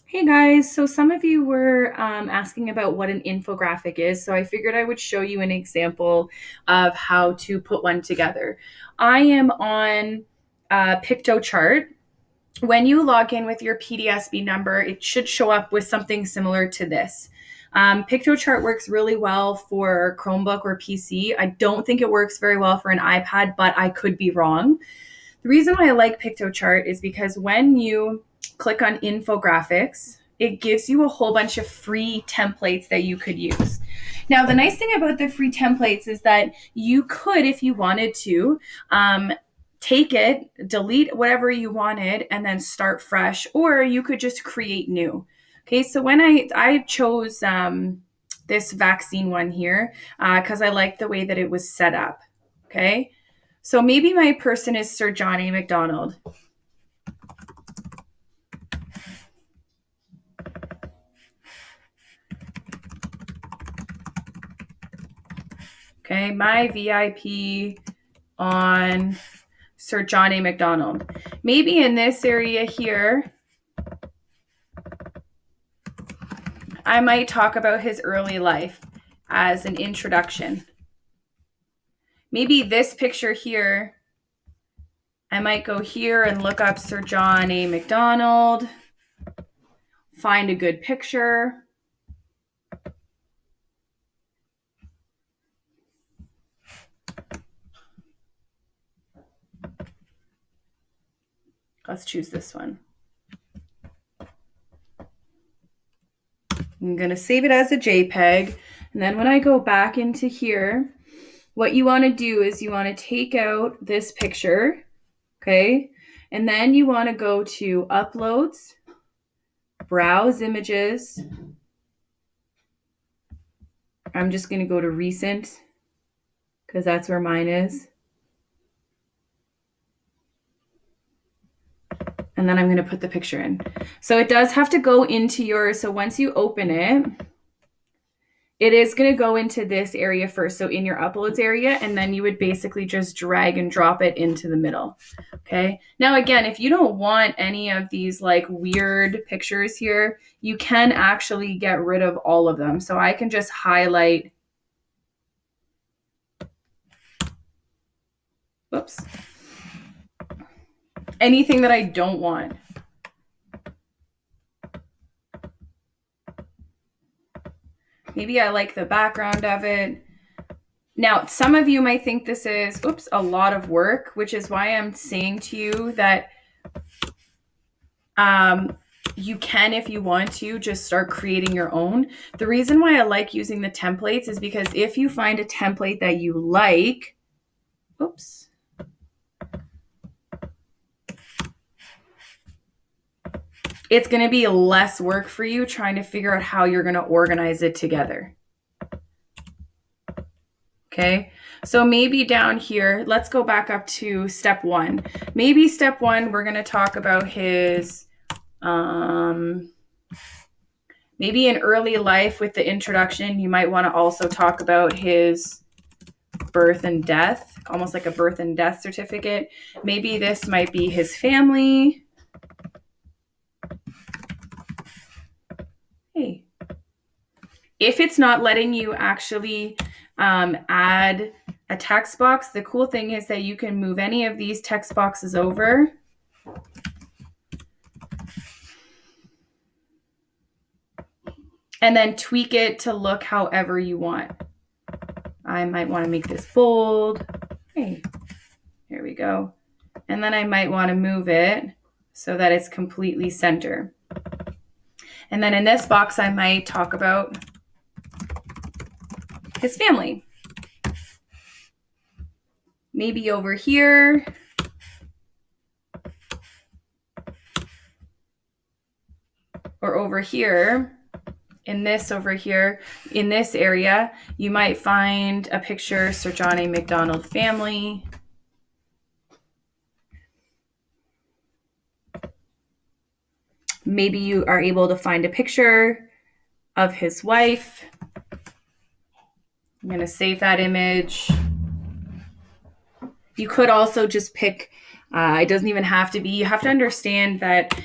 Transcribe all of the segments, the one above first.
Hey guys, so some of you were asking about what an infographic is, so I figured I would show you an example of how to put one together. I am on Piktochart. When you log in with your PDSB number, it should show up with something similar to this. Piktochart works really well for Chromebook or PC. I don't think it works very well for an iPad, but I could be wrong. The reason why I like Piktochart is because when you click on infographics, it gives you a whole bunch of free templates that you could use. Now, the nice thing about the free templates is that you could, if you wanted to, take it, delete whatever you wanted, and then start fresh, or you could just create new. Okay, so when I chose this vaccine one here because I like the way that it was set up. Okay, so maybe my person is Sir John A. Macdonald. Okay, my VIP on Sir John A. Macdonald. Maybe in this area here, I might talk about his early life as an introduction. Maybe this picture here, I might go here and look up Sir John A. Macdonald, find a good picture. Let's choose this one. I'm going to save it as a JPEG. And then when I go back into here, what you want to do is you want to take out this picture, okay? And then you want to go to Uploads, Browse Images. I'm just going to go to Recent because that's where mine is. And then I'm going to put the picture in. So it does have to go into yours. So once you open it, it is going to go into this area first. So in your uploads area, and then you would basically just drag and drop it into the middle. Okay. Now, again, if you don't want any of these like weird pictures here, you can actually get rid of all of them. So I can just highlight. Whoops. Anything that I don't want. Maybe I like the background of it. Now, some of you might think this is, a lot of work, which is why I'm saying to you that you can, if you want to, just start creating your own. The reason why I like using the templates is because if you find a template that you like, it's going to be less work for you trying to figure out how you're going to organize it together. Okay, so maybe down here, let's go back up to step one. Maybe step one, we're going to talk about his, maybe in early life with the introduction, you might want to also talk about his birth and death, almost like a birth and death certificate. Maybe this might be his family. Hey, if it's not letting you actually add a text box, the cool thing is that you can move any of these text boxes over. And then tweak it to look however you want. I might want to make this bold. Hey, here we go. And then I might want to move it so that it's completely center. And then in this box, I might talk about his family. Maybe over here. Or over here. In this area, you might find a picture, Sir John A. Macdonald family. Maybe you are able to find a picture of his wife. I'm going to save that image. You could also just pick, it doesn't even have to be, you have to understand that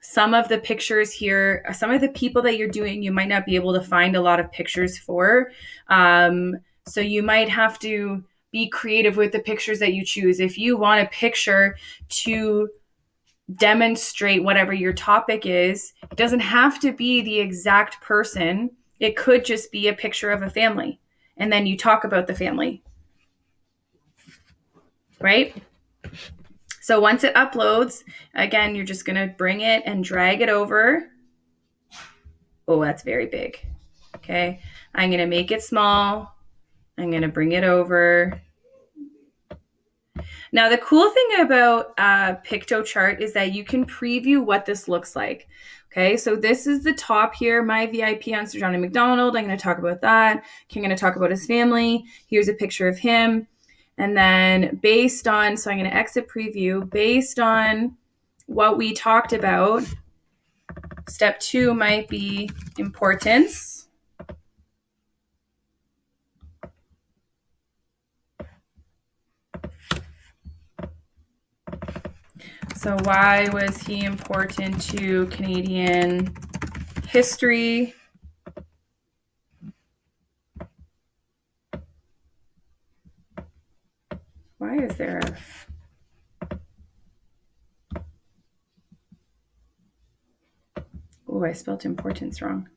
some of the pictures here, some of the people that you're doing, you might not be able to find a lot of pictures for. So you might have to be creative with the pictures that you choose. If you want a picture to demonstrate whatever your topic is, it doesn't have to be the exact person. It could just be a picture of a family. And then you talk about the family, right? So once it uploads, again, you're just going to bring it and drag it over. Oh, that's very big. Okay. I'm going to make it small. I'm going to bring it over. Now, the cool thing about Piktochart is that you can preview what this looks like. Okay, so this is the top here, my VIP on Sir Johnny MacDonald. I'm going to talk about that. I'm going to talk about his family. Here's a picture of him. And then based on, so I'm going to exit preview, based on what we talked about, step 2 might be importance. So why was he important to Canadian history? Why is there a... Oh, I spelled importance wrong.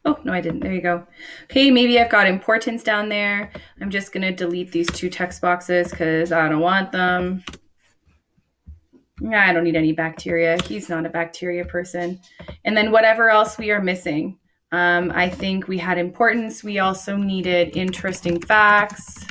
Oh, no, I didn't. There you go. Okay, maybe I've got importance down there. I'm just going to delete these 2 text boxes because I don't want them. I don't need any bacteria. He's not a bacteria person. And then whatever else we are missing. I think we had importance. We also needed interesting facts.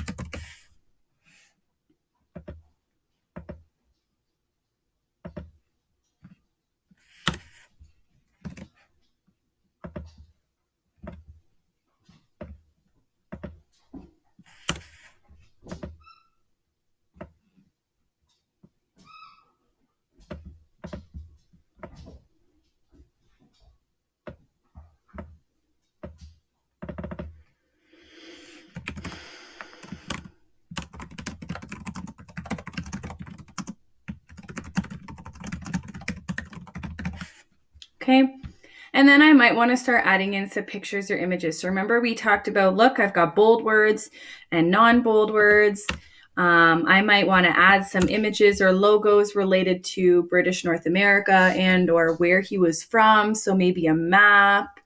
Okay. And then I might want to start adding in some pictures or images. So remember we talked about, look, I've got bold words and non-bold words. I might want to add some images or logos related to British North America and or where he was from. So maybe a map.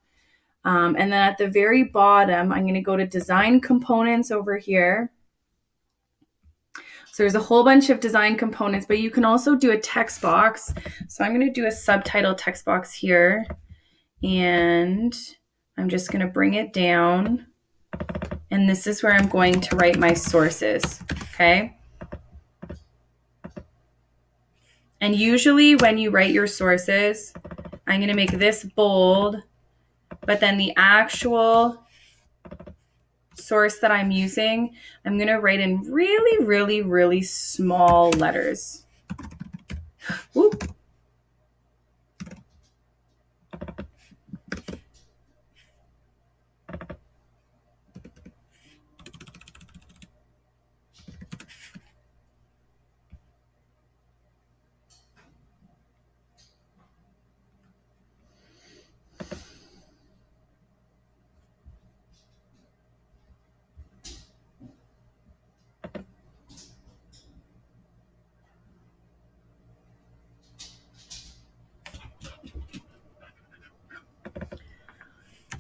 And then at the very bottom, I'm going to go to design components over here. So there's a whole bunch of design components, but you can also do a text box. So I'm going to do a subtitle text box here. And I'm just going to bring it down. And this is where I'm going to write my sources, okay? And usually when you write your sources, I'm going to make this bold, but then the actual source that I'm using, I'm going to write in really, really, really small letters. Ooh.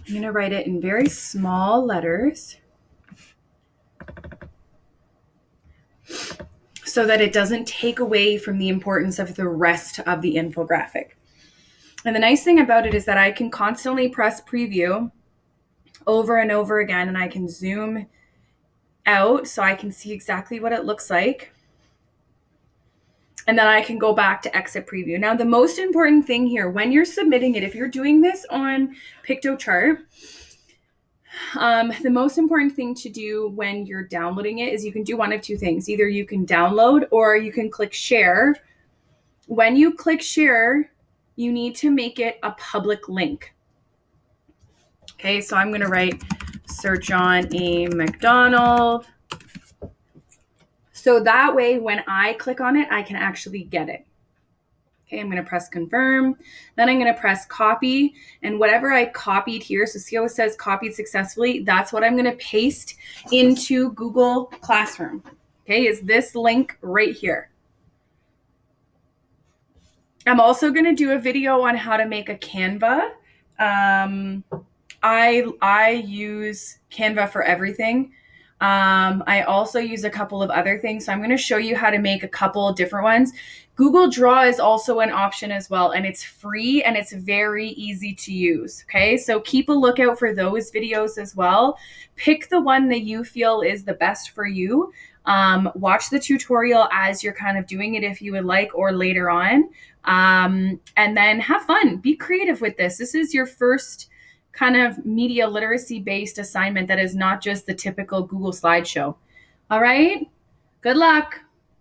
I'm going to write it in very small letters so that it doesn't take away from the importance of the rest of the infographic. And the nice thing about it is that I can constantly press preview over and over again, and I can zoom out so I can see exactly what it looks like. And then I can go back to exit preview. Now, the most important thing here, when you're submitting it, if you're doing this on Piktochart, the most important thing to do when you're downloading it is you can do one of 2 things. Either you can download or you can click share. When you click share, you need to make it a public link. Okay, so I'm going to write Sir John A. MacDonald So that way, when I click on it, I can actually get it. Okay, I'm going to press confirm. Then I'm going to press copy. And whatever I copied here, so see how it says copied successfully? That's what I'm going to paste into Google Classroom. Okay, is this link right here. I'm also going to do a video on how to make a Canva. I use Canva for everything. I also use a couple of other things. So I'm going to show you how to make a couple of different ones. Google Draw is also an option as well, and it's free and it's very easy to use. Okay, so keep a lookout for those videos as well. Pick the one that you feel is the best for you. Watch the tutorial as you're kind of doing it if you would like, or later on. And then have fun. Be creative with this. This is your first kind of media literacy based assignment that is not just the typical Google slideshow. All right. Good luck.